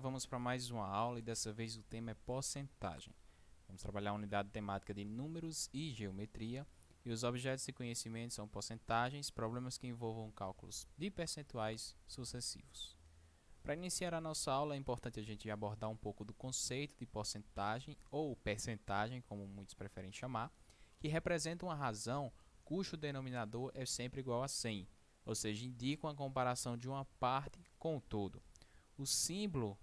vamos para mais uma aula e dessa vez o tema é porcentagem. Vamos trabalhar a unidade temática de números e geometria e os objetos de conhecimento são porcentagens, problemas que envolvam cálculos de percentuais sucessivos. Para iniciar a nossa aula é importante a gente abordar um pouco do conceito de porcentagem ou percentagem, como muitos preferem chamar, que representa uma razão cujo denominador é sempre igual a 100, ou seja, indica uma comparação de uma parte com o todo. O símbolo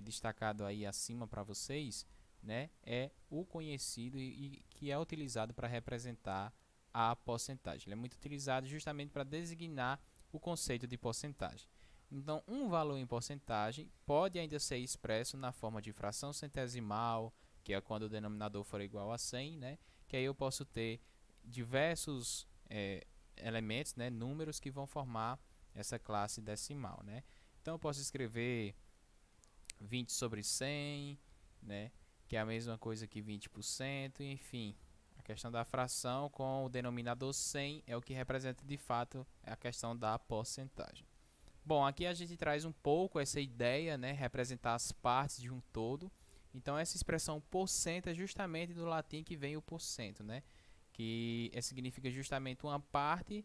destacado aí acima para vocês, né, é o conhecido e que é utilizado para representar a porcentagem. Ele é muito utilizado justamente para designar o conceito de porcentagem. Então, um valor em porcentagem pode ainda ser expresso na forma de fração centesimal, que é quando o denominador for igual a 100, né, que aí eu posso ter diversos elementos, né, números que vão formar essa classe decimal, né. Então eu posso escrever 20 sobre 100, né, que é a mesma coisa que 20%, enfim. A questão da fração com o denominador 100 é o que representa de fato a questão da porcentagem. Bom, aqui a gente traz um pouco essa ideia, né, representar as partes de um todo. Então essa expressão porcento é justamente do latim que vem o porcento, né, que significa justamente uma parte.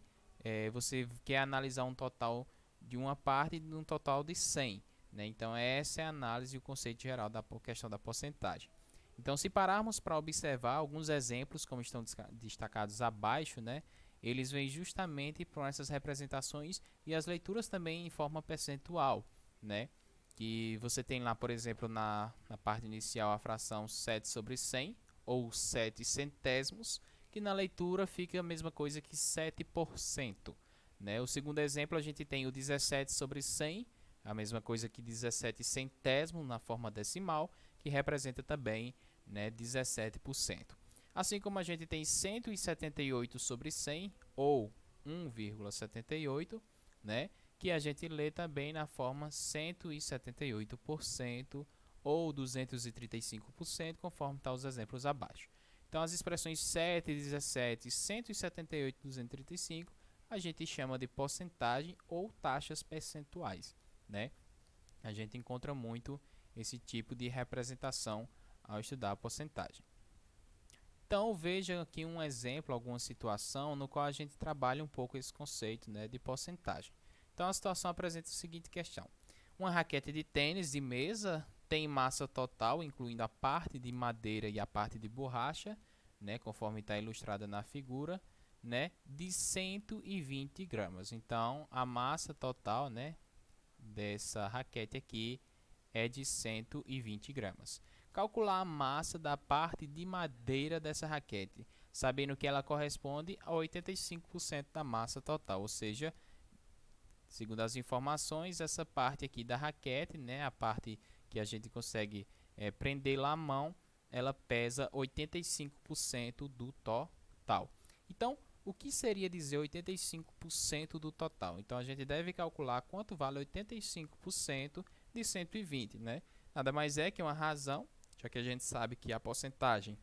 Você quer analisar um total de uma parte de um total de 100, né? Então essa é a análise e o conceito geral da questão da porcentagem. Então, se pararmos para observar alguns exemplos, como estão destacados abaixo, né, eles vêm justamente para essas representações e as leituras também em forma percentual, né? Que você tem lá, por exemplo, na parte inicial a fração 7 sobre 100 ou 7 centésimos, que na leitura fica a mesma coisa que 7%. Né? O segundo exemplo a gente tem o 17 sobre 100, a mesma coisa que 17 centésimos na forma decimal, que representa também, né, 17%. Assim como a gente tem 178 sobre 100, ou 1,78, né, que a gente lê também na forma 178%, ou 235%, conforme estão os exemplos abaixo. Então, as expressões 7, 17, 178 e 235 a gente chama de porcentagem ou taxas percentuais, né? A gente encontra muito esse tipo de representação ao estudar a porcentagem. Então, veja aqui um exemplo, alguma situação no qual a gente trabalha um pouco esse conceito, né, de porcentagem. Então, a situação apresenta a seguinte questão. Uma raquete de tênis de mesa tem massa total, incluindo a parte de madeira e a parte de borracha, né, conforme está ilustrada na figura, né, de 120 gramas. Então, a massa total, né, dessa raquete aqui é de 120 gramas. Calcular a massa da parte de madeira dessa raquete, sabendo que ela corresponde a 85% da massa total, ou seja, segundo as informações, essa parte aqui da raquete, né, a parte que a gente consegue prender lá a mão, ela pesa 85% do total. Então, o que seria dizer 85% do total? Então, a gente deve calcular quanto vale 85% de 120, né? Nada mais é que uma razão, já que a gente sabe que a porcentagem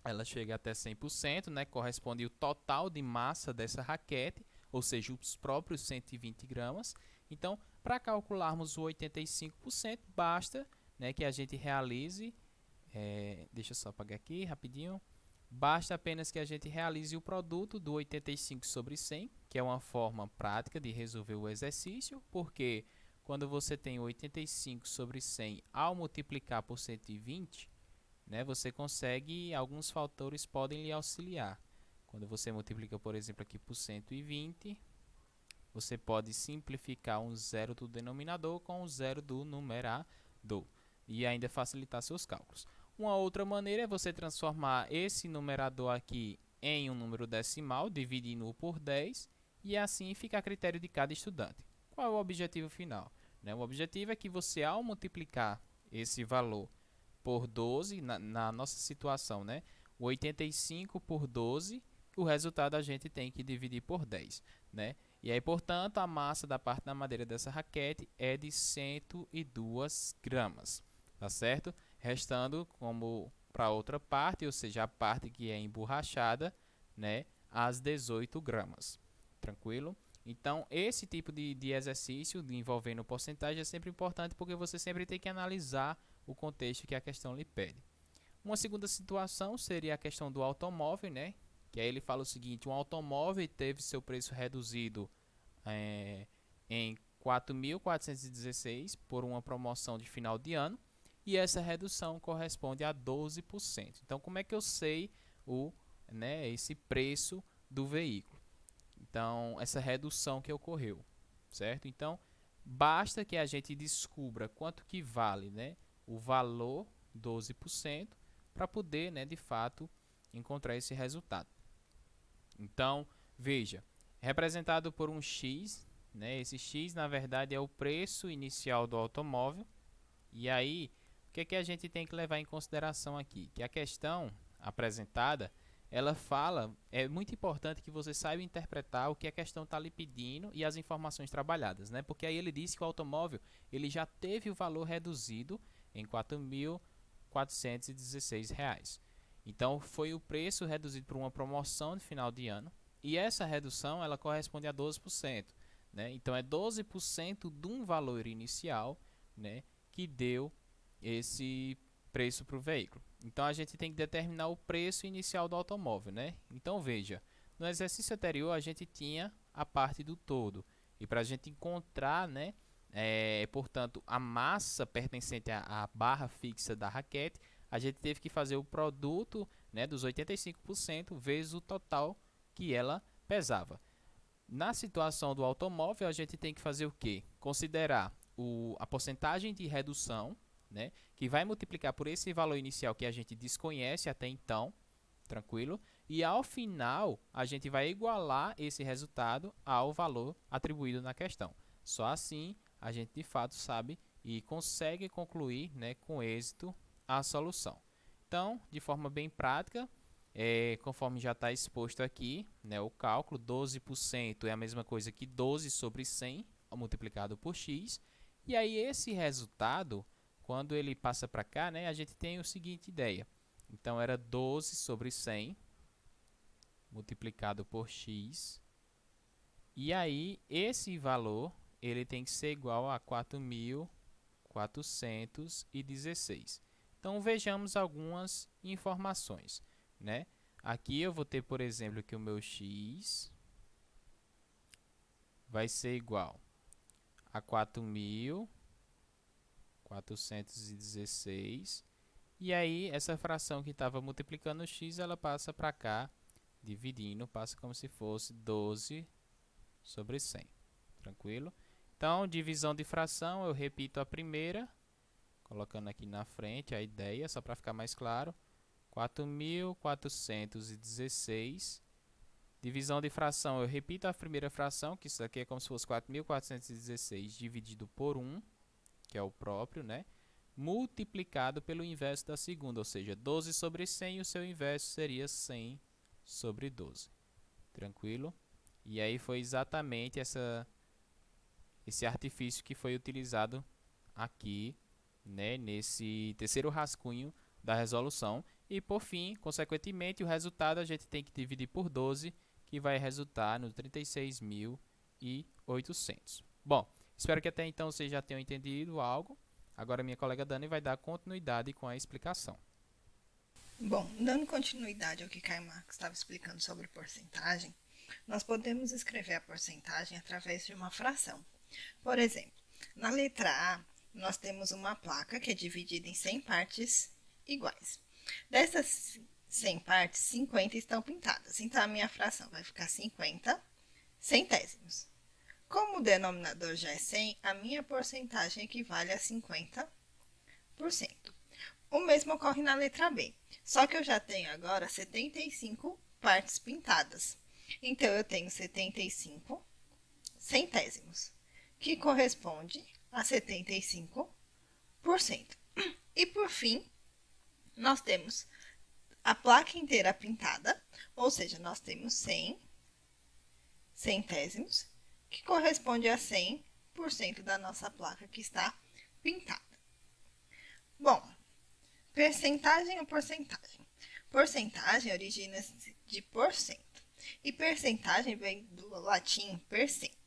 ela chega até 100%, né? Corresponde ao total de massa dessa raquete, ou seja, os próprios 120 gramas. Então, para calcularmos o 85%, basta, né, que a gente realize, deixa eu só apagar aqui rapidinho, basta apenas que a gente realize o produto do 85 sobre 100, que é uma forma prática de resolver o exercício, porque quando você tem 85 sobre 100 ao multiplicar por 120, né, você consegue, alguns fatores podem lhe auxiliar. Quando você multiplica, por exemplo, aqui por 120, você pode simplificar um zero do denominador com um zero do numerador e ainda facilitar seus cálculos. Uma outra maneira é você transformar esse numerador aqui em um número decimal, dividindo-o por 10, e assim fica a critério de cada estudante. Qual é o objetivo final? O objetivo é que você, ao multiplicar esse valor por 12, na nossa situação, né, 85 por 12, o resultado a gente tem que dividir por 10, né? E aí, portanto, a massa da parte da madeira dessa raquete é de 102 gramas, tá certo? Restando como para outra parte, ou seja, a parte que é emborrachada, né, as 18 gramas. Tranquilo? Então, esse tipo de exercício envolvendo porcentagem é sempre importante porque você sempre tem que analisar o contexto que a questão lhe pede. Uma segunda situação seria a questão do automóvel, né? Que aí ele fala o seguinte: um automóvel teve seu preço reduzido em 4.416 por uma promoção de final de ano, e essa redução corresponde a 12%. Então, como é que eu sei esse preço do veículo? Então, essa redução que ocorreu, certo? Então, basta que a gente descubra quanto que vale, né, o valor 12% para poder, né, de fato, encontrar esse resultado. Então, veja, representado por um X, né, esse X na verdade é o preço inicial do automóvel. E aí, o que a gente tem que levar em consideração aqui? Que a questão apresentada, ela fala, é muito importante que você saiba interpretar o que a questão está lhe pedindo e as informações trabalhadas, né? Porque aí ele disse que o automóvel ele já teve o valor reduzido em R$ 4.416. Então, foi o preço reduzido por uma promoção de final de ano, e essa redução ela corresponde a 12%, né? Então, é 12% de um valor inicial, né, que deu esse preço para o veículo. Então, a gente tem que determinar o preço inicial do automóvel, né? Então, veja, no exercício anterior a gente tinha a parte do todo, e para a gente encontrar, né, portanto, a massa pertencente à barra fixa da raquete, a gente teve que fazer o produto, né, dos 85% vezes o total que ela pesava. Na situação do automóvel, a gente tem que fazer o quê? Considerar a porcentagem de redução, né, que vai multiplicar por esse valor inicial que a gente desconhece até então, tranquilo? E ao final, a gente vai igualar esse resultado ao valor atribuído na questão. Só assim a gente de fato sabe e consegue concluir, né, com êxito a solução. Então, de forma bem prática, conforme já está exposto aqui, né, o cálculo, 12% é a mesma coisa que 12 sobre 100 multiplicado por x. E aí esse resultado, quando ele passa para cá, né, a gente tem a seguinte ideia. Então, era 12 sobre 100 multiplicado por x. E aí, esse valor ele tem que ser igual a 4.416. Então, vejamos algumas informações, né? Aqui eu vou ter, por exemplo, que o meu x vai ser igual a 4.416. E aí, essa fração que estava multiplicando o x, ela passa para cá, dividindo, passa como se fosse 12 sobre 100. Tranquilo? Então, divisão de fração, eu repito a primeira, colocando aqui na frente a ideia, só para ficar mais claro. 4.416. Divisão de fração, eu repito a primeira fração, que isso aqui é como se fosse 4.416 dividido por 1, que é o próprio, né? Multiplicado pelo inverso da segunda, ou seja, 12 sobre 100, e o seu inverso seria 100 sobre 12. Tranquilo? E aí foi exatamente esse artifício que foi utilizado aqui, né, nesse terceiro rascunho da resolução. E por fim, consequentemente, o resultado a gente tem que dividir por 12, que vai resultar no 36.800. Bom, espero que até então vocês já tenham entendido algo. Agora minha colega Dani vai dar continuidade com a explicação. Bom, dando continuidade ao que Caio Marx estava explicando sobre porcentagem, nós podemos escrever a porcentagem através de uma fração. Por exemplo, na letra A, nós temos uma placa que é dividida em 100 partes iguais. Dessas 100 partes, 50 estão pintadas. Então, a minha fração vai ficar 50 centésimos. Como o denominador já é 100, a minha porcentagem equivale a 50%. O mesmo ocorre na letra B, só que eu já tenho agora 75 partes pintadas. Então, eu tenho 75 centésimos, que corresponde a 75%. E por fim, nós temos a placa inteira pintada, ou seja, nós temos 100 centésimos, que corresponde a 100% da nossa placa que está pintada. Bom, percentagem ou porcentagem? Porcentagem origina-se de porcento, e percentagem vem do latim percento.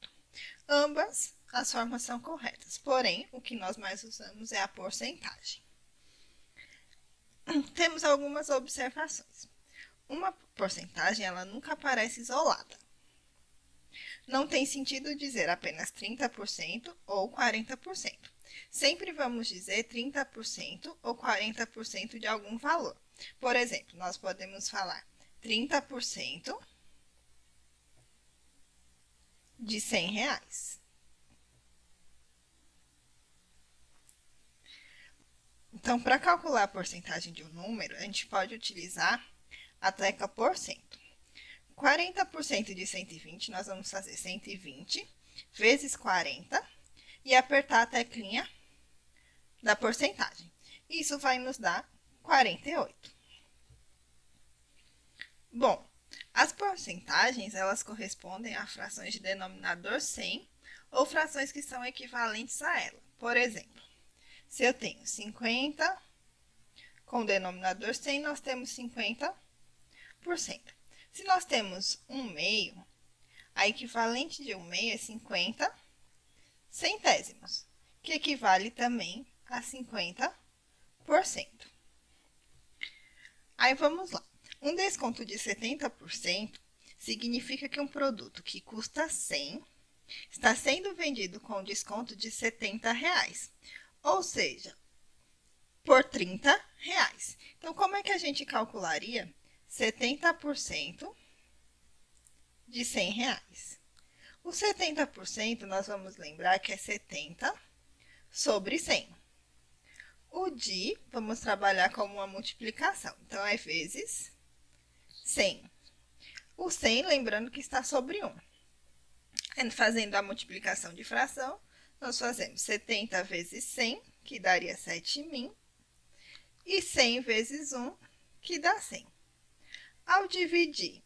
Ambas as formas são corretas, porém, o que nós mais usamos é a porcentagem. Temos algumas observações. Uma porcentagem, ela nunca aparece isolada. Não tem sentido dizer apenas 30% ou 40%. Sempre vamos dizer 30% ou 40% de algum valor. Por exemplo, nós podemos falar 30% de R$100. Então, para calcular a porcentagem de um número, a gente pode utilizar a tecla porcento. 40% de 120, nós vamos fazer 120 vezes 40 e apertar a teclinha da porcentagem. Isso vai nos dar 48. Bom, as porcentagens, elas correspondem a frações de denominador 100 ou frações que são equivalentes a ela. Por exemplo, se eu tenho 50 com denominador 100, nós temos 50%. Se nós temos 1/2, a equivalente de 1/2 é 50 centésimos, que equivale também a 50%. Aí vamos lá. Um desconto de 70% significa que um produto que custa 100 está sendo vendido com desconto de R$70, ou seja, por R$30. Então, como é que a gente calcularia 70% de R$100? O 70% nós vamos lembrar que é 70 sobre 100. O de, vamos trabalhar como uma multiplicação. Então, é vezes 100. O 100, lembrando que está sobre 1. Fazendo a multiplicação de fração, nós fazemos 70 vezes 100, que daria 7.000, e 100 vezes 1, que dá 100. Ao dividir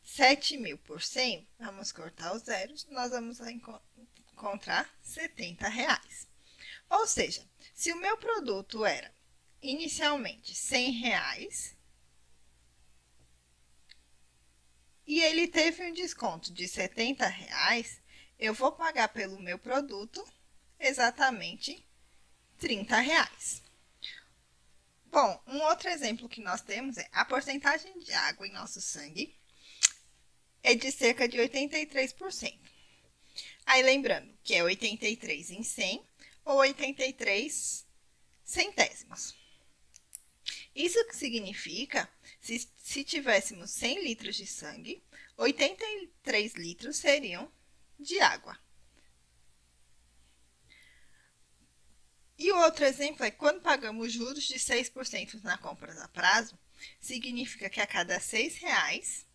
7.000 por 100, vamos cortar os zeros, nós vamos encontrar R$70. Ou seja, se o meu produto era inicialmente R$100 e ele teve um desconto de R$70, eu vou pagar pelo meu produto exatamente R$30. Bom, um outro exemplo que nós temos é a porcentagem de água em nosso sangue é de cerca de 83%. Aí lembrando que é 83 em 100 ou 83 centésimos. Isso significa, se tivéssemos 100 litros de sangue, 83 litros seriam de água. E o outro exemplo é quando pagamos juros de 6% na compra a prazo, significa que a cada R$6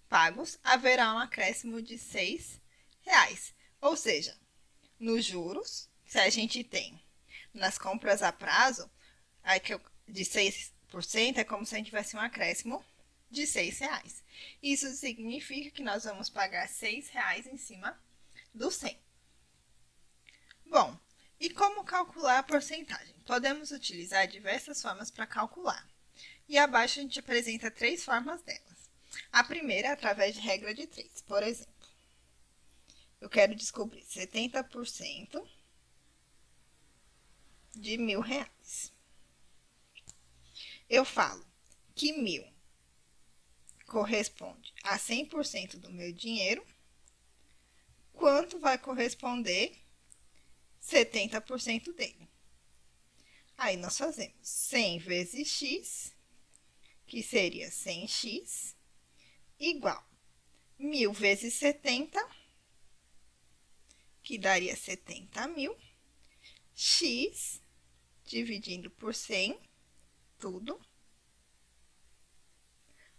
pagos, haverá um acréscimo de R$6. Ou seja, nos juros, se a gente tem nas compras a prazo, de 6%, é como se a gente tivesse um acréscimo de R$6. Isso significa que nós vamos pagar R$6 em cima do 100. Bom, e como calcular a porcentagem? Podemos utilizar diversas formas para calcular. E abaixo a gente apresenta 3 formas delas. A primeira é através de regra de 3. Por exemplo, eu quero descobrir 70% de R$1.000. Eu falo que 1.000 corresponde a 100% do meu dinheiro, quanto vai corresponder 70% dele. Aí, nós fazemos 100 vezes x, que seria 100x, igual 1.000 vezes 70, que daria 70.000, x, dividindo por 100, tudo,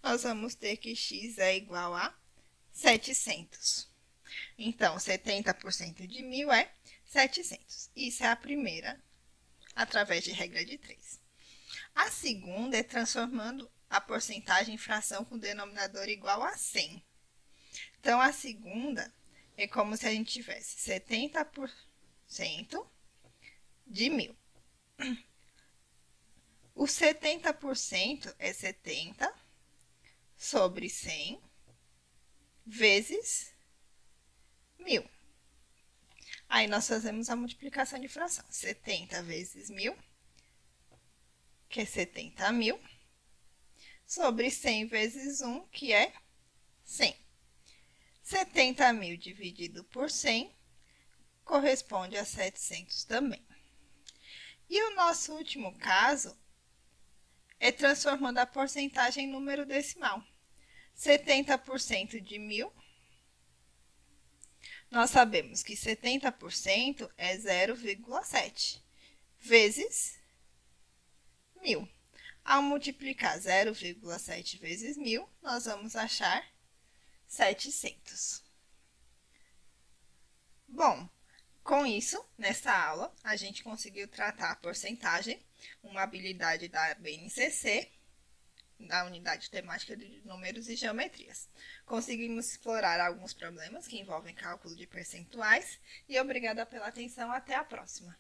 nós vamos ter que x é igual a 700. Então, 70% de 1.000 é 700. Isso é a primeira, através de regra de 3. A segunda é transformando a porcentagem em fração com denominador igual a 100. Então, a segunda é como se a gente tivesse 70% de 1.000. O 70% é 70 sobre 100 vezes 1.000. Aí nós fazemos a multiplicação de fração. 70 vezes 1.000, que é 70.000, sobre 100 vezes 1, que é 100. 70.000 dividido por 100 corresponde a 700 também. E o nosso último caso é transformando a porcentagem em número decimal. 70% de 1.000, nós sabemos que 70% é 0,7 vezes 1.000. Ao multiplicar 0,7 vezes 1.000, nós vamos achar 700. Bom, com isso, nessa aula, a gente conseguiu tratar a porcentagem, uma habilidade da BNCC, da unidade temática de números e geometrias. Conseguimos explorar alguns problemas que envolvem cálculo de percentuais e obrigada pela atenção. Até a próxima!